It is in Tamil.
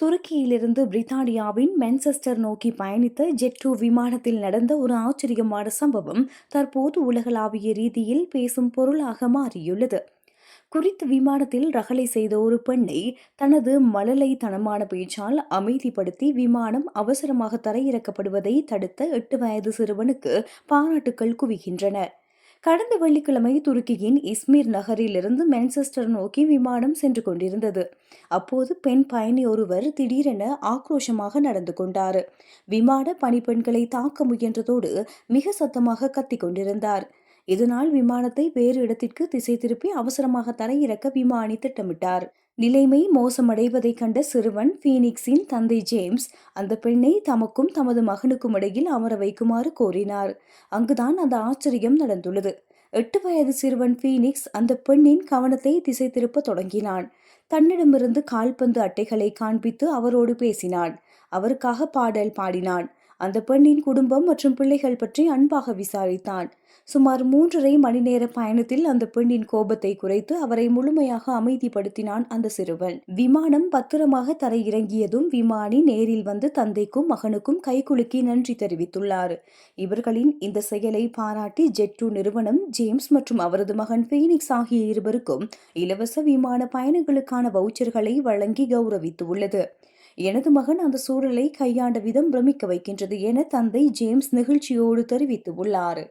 துருக்கியிலிருந்து பிரித்தானியாவின் மான்செஸ்டர் நோக்கி பயணித்த ஜெட்-2 விமானத்தில் நடந்த ஒரு ஆச்சரியமான சம்பவம் தற்போது உலகளாவிய ரீதியில் பேசும் பொருளாக மாறியுள்ளது. குறித்த விமானத்தில் ரகளை செய்த ஒரு பெண்ணை தனது மழலைத்தனமான பேச்சால் அமைதிப்படுத்தி விமானம் அவசரமாக தரையிறக்கப்படுவதை தடுத்த 8 வயது சிறுவனுக்கு பாராட்டுக்கள் குவிகின்றன. கடந்த வெள்ளிக்கிழமை துருக்கியின் இஸ்மீர் நகரிலிருந்து மான்செஸ்டர் நோக்கி விமானம் சென்று கொண்டிருந்தது. அப்போது பெண் பயணி ஒருவர் திடீரென ஆக்ரோஷமாக நடந்து கொண்டார். விமான பணிப்பெண்களை தாக்க முயன்றதோடு மிக சத்தமாக கத்திக் கொண்டிருந்தார். இதனால் விமானத்தை வேறு இடத்திற்கு திசை திருப்பி அவசரமாக தரையிறக்க விமானி திட்டமிட்டார். நிலைமை மோசமடைவதைக் கண்ட சிறுவன் பீனிக்ஸின் தந்தை ஜேம்ஸ் அந்த பெண்ணை தமக்கும் தமது மகனுக்கும் இடையில் அமர வைக்குமாறு கோரினார். அங்குதான் அந்த ஆச்சரியம் நடந்துள்ளது. 8 வயது சிறுவன் பீனிக்ஸ் அந்த பெண்ணின் கவனத்தை திசை திருப்ப தொடங்கினான். தன்னிடமிருந்து கால்பந்து அட்டைகளை காண்பித்து அவரோடு பேசினான். அவருக்காக பாடல் பாடினான். அந்த பெண்ணின் குடும்பம் மற்றும் பிள்ளைகள் பற்றி அன்பாக விசாரித்தான். சுமார் 3.5 மணி நேர பயணத்தில் அந்த பெண்ணின் கோபத்தை குறைத்து அவரை முழுமையாக அமைதிப்படுத்தினான் அந்த சிறுவன். விமானம் பத்திரமாக தரையிறங்கியதும் விமானி நேரில் வந்து தந்தைக்கும் மகனுக்கும் கைகுலுக்கி நன்றி தெரிவித்துள்ளார். இவர்களின் இந்த செயலை பாராட்டி ஜெட்-2 நிறுவனம் ஜேம்ஸ் மற்றும் அவரது மகன் பீனிக்ஸ் ஆகிய இருவருக்கும் இலவச விமான பயணங்களுக்கான வவுச்சர்களை வழங்கி கௌரவித்துள்ளது. எனது மகன் அந்த சூழலை கையாண்ட விதம் பிரமிக்க வைக்கின்றது என தந்தை ஜேம்ஸ் நெகிழ்ச்சியோடு தெரிவித்துள்ளார்.